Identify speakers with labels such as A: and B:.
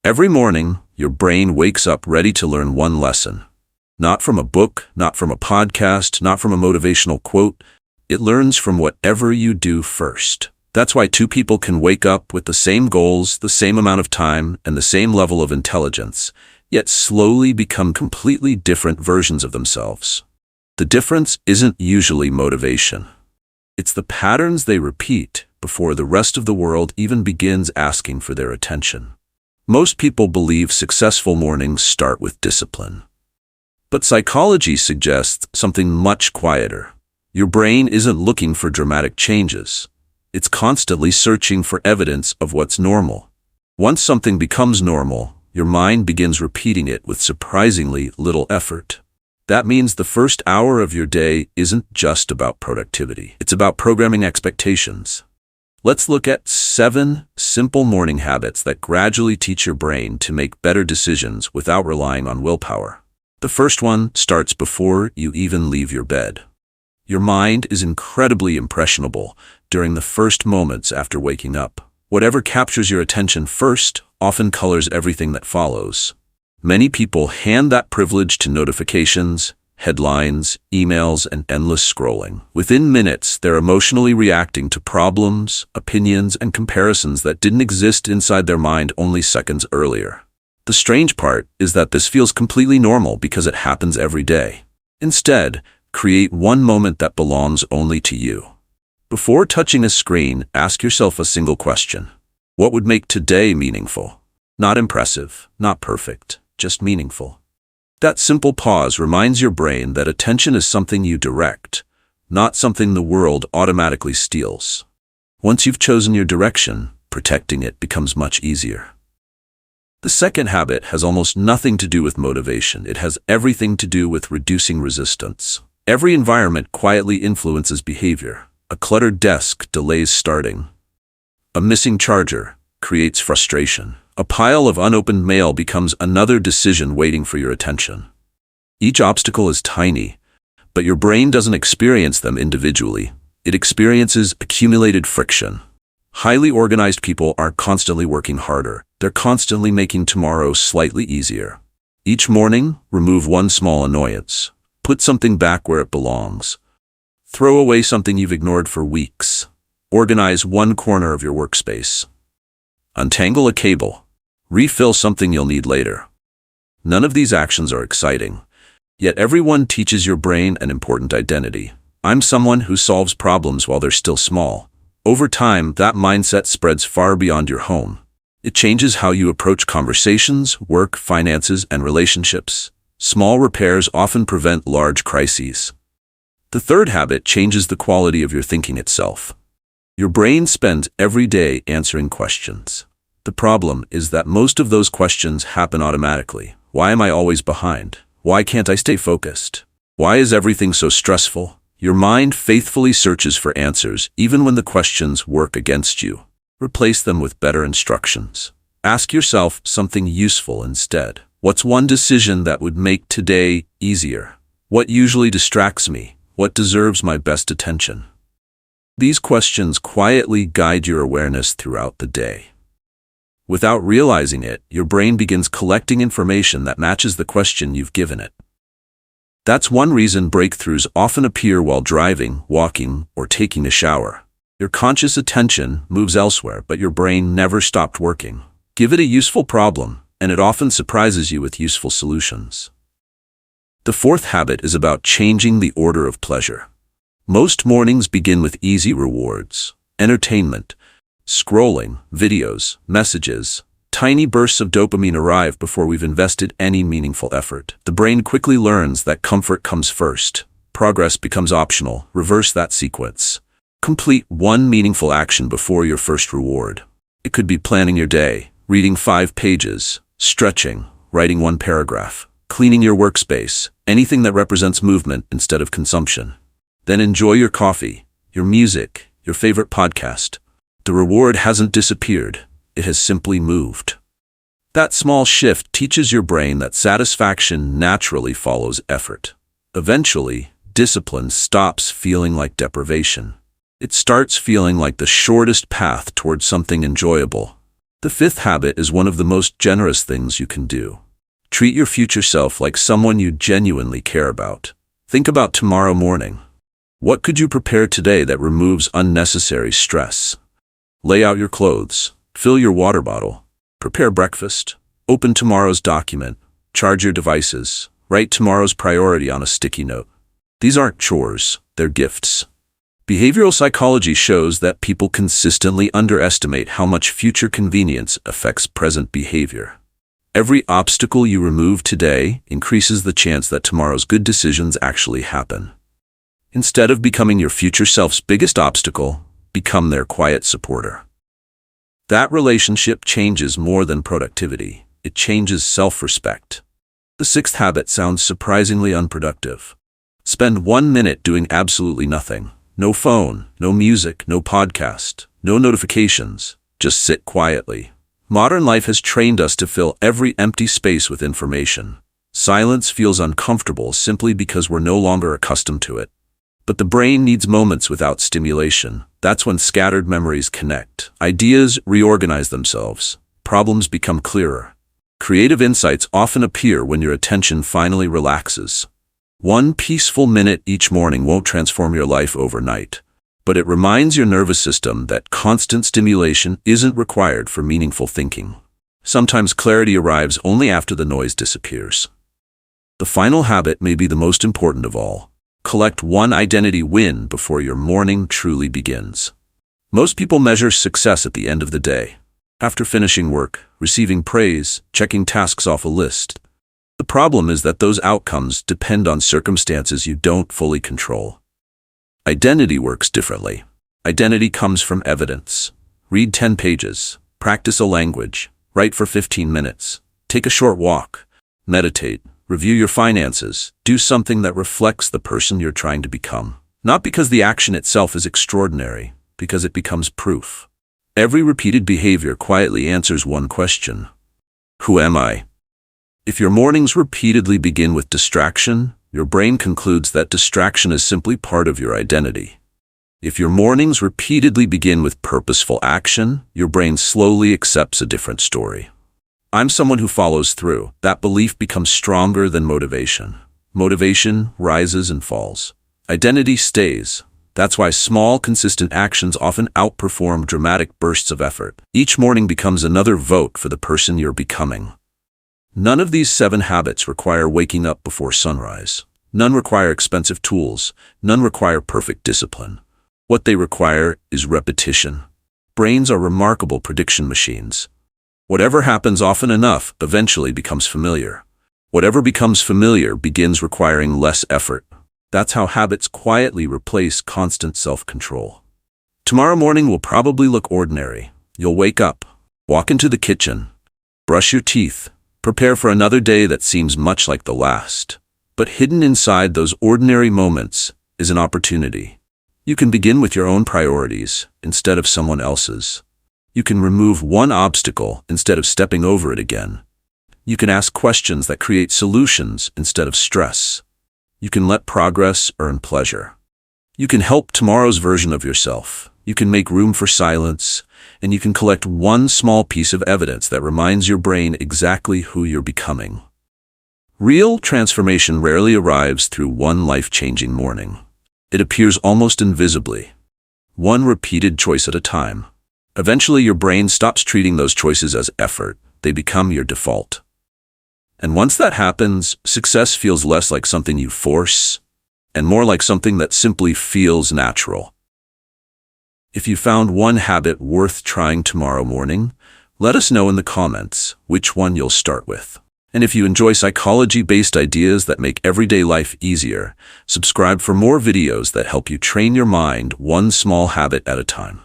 A: Every morning, your brain wakes up ready to learn one lesson. Not from a book, not from a podcast, not from a motivational quote. It learns from whatever you do first. That's why two people can wake up with the same goals, the same amount of time, and the same level of intelligence, yet slowly become completely different versions of themselves. The difference isn't usually motivation. It's the patterns they repeat before the rest of the world even begins asking for their attention. Most people believe successful mornings start with discipline. But psychology suggests something much quieter. Your brain isn't looking for dramatic changes. It's constantly searching for evidence of what's normal. Once something becomes normal, your mind begins repeating it with surprisingly little effort. That means the first hour of your day isn't just about productivity. It's about programming expectations. Let's look at 7 simple morning habits that gradually teach your brain to make better decisions without relying on willpower. The first one starts before you even leave your bed. Your mind is incredibly impressionable during the first moments after waking up. Whatever captures your attention first often colors everything that follows. Many people hand that privilege to notifications, headlines, emails, and endless scrolling. Within minutes, they're emotionally reacting to problems, opinions, and comparisons that didn't exist inside their mind only seconds earlier. The strange part is that this feels completely normal because it happens every day. Instead, create one moment that belongs only to you. Before touching a screen, ask yourself a single question. What would make today meaningful? Not impressive, not perfect, just meaningful. That simple pause reminds your brain that attention is something you direct, not something the world automatically steals. Once you've chosen your direction, protecting it becomes much easier. The second habit has almost nothing to do with motivation. It has everything to do with reducing resistance. Every environment quietly influences behavior. A cluttered desk delays starting. A missing charger creates frustration. A pile of unopened mail becomes another decision waiting for your attention. Each obstacle is tiny, but your brain doesn't experience them individually. It experiences accumulated friction. Highly organized people are constantly working harder. They're constantly making tomorrow slightly easier. Each morning, remove one small annoyance. Put something back where it belongs. Throw away something you've ignored for weeks. Organize one corner of your workspace. Untangle a cable. Refill something you'll need later. None of these actions are exciting, yet everyone teaches your brain an important identity. I'm someone who solves problems while they're still small. Over time, that mindset spreads far beyond your home. It changes how you approach conversations, work, finances, and relationships. Small repairs often prevent large crises. The third habit changes the quality of your thinking itself. Your brain spends every day answering questions. The problem is that most of those questions happen automatically. Why am I always behind? Why can't I stay focused? Why is everything so stressful? Your mind faithfully searches for answers even when the questions work against you. Replace them with better instructions. Ask yourself something useful instead. What's one decision that would make today easier? What usually distracts me? What deserves my best attention? These questions quietly guide your awareness throughout the day. Without realizing it, your brain begins collecting information that matches the question you've given it. That's one reason breakthroughs often appear while driving, walking, or taking a shower. Your conscious attention moves elsewhere, but your brain never stopped working. Give it a useful problem, and it often surprises you with useful solutions. The fourth habit is about changing the order of pleasure. Most mornings begin with easy rewards, entertainment, scrolling, videos, messages. Tiny bursts of dopamine arrive before we've invested any meaningful effort. The brain quickly learns that comfort comes first. Progress becomes optional. Reverse that sequence. Complete one meaningful action before your first reward. It could be planning your day, reading 5 pages, stretching, writing 1 paragraph, cleaning your workspace, anything that represents movement instead of consumption. Then enjoy your coffee, your music, your favorite podcast. The reward hasn't disappeared. It has simply moved. That small shift teaches your brain that satisfaction naturally follows effort. Eventually, discipline stops feeling like deprivation. It starts feeling like the shortest path towards something enjoyable. The fifth habit is one of the most generous things you can do. Treat your future self like someone you genuinely care about. Think about tomorrow morning. What could you prepare today that removes unnecessary stress? Lay out your clothes. Fill your water bottle. Prepare breakfast. Open tomorrow's document. Charge your devices. Write tomorrow's priority on a sticky note. These aren't chores, they're gifts. Behavioral psychology shows that people consistently underestimate how much future convenience affects present behavior. Every obstacle you remove today increases the chance that tomorrow's good decisions actually happen. Instead of becoming your future self's biggest obstacle, become their quiet supporter. That relationship changes more than productivity. It changes self-respect. The sixth habit sounds surprisingly unproductive. Spend 1 minute doing absolutely nothing. No phone, no music, no podcast, no notifications. Just sit quietly. Modern life has trained us to fill every empty space with information. Silence feels uncomfortable simply because we're no longer accustomed to it. But the brain needs moments without stimulation. That's when scattered memories connect. Ideas reorganize themselves. Problems become clearer. Creative insights often appear when your attention finally relaxes. 1 peaceful minute each morning won't transform your life overnight, but it reminds your nervous system that constant stimulation isn't required for meaningful thinking. Sometimes clarity arrives only after the noise disappears. The final habit may be the most important of all. Collect one identity win before your morning truly begins. Most people measure success at the end of the day. After finishing work, receiving praise, checking tasks off a list. The problem is that those outcomes depend on circumstances you don't fully control. Identity works differently. Identity comes from evidence. Read 10 pages, practice a language, write for 15 minutes, take a short walk, meditate, review your finances, do something that reflects the person you're trying to become. Not because the action itself is extraordinary, because it becomes proof. Every repeated behavior quietly answers one question. Who am I? If your mornings repeatedly begin with distraction, your brain concludes that distraction is simply part of your identity. If your mornings repeatedly begin with purposeful action, your brain slowly accepts a different story. I'm someone who follows through. That belief becomes stronger than motivation. Motivation rises and falls. Identity stays. That's why small, consistent actions often outperform dramatic bursts of effort. Each morning becomes another vote for the person you're becoming. None of these 7 habits require waking up before sunrise. None require expensive tools. None require perfect discipline. What they require is repetition. Brains are remarkable prediction machines. Whatever happens often enough eventually becomes familiar. Whatever becomes familiar begins requiring less effort. That's how habits quietly replace constant self-control. Tomorrow morning will probably look ordinary. You'll wake up, walk into the kitchen, brush your teeth, prepare for another day that seems much like the last. But hidden inside those ordinary moments is an opportunity. You can begin with your own priorities instead of someone else's. You can remove one obstacle instead of stepping over it again. You can ask questions that create solutions instead of stress. You can let progress earn pleasure. You can help tomorrow's version of yourself. You can make room for silence, and you can collect one small piece of evidence that reminds your brain exactly who you're becoming. Real transformation rarely arrives through one life-changing morning. It appears almost invisibly, one repeated choice at a time. Eventually, your brain stops treating those choices as effort. They become your default. And once that happens, success feels less like something you force and more like something that simply feels natural. If you found one habit worth trying tomorrow morning, let us know in the comments which one you'll start with. And if you enjoy psychology-based ideas that make everyday life easier, subscribe for more videos that help you train your mind one small habit at a time.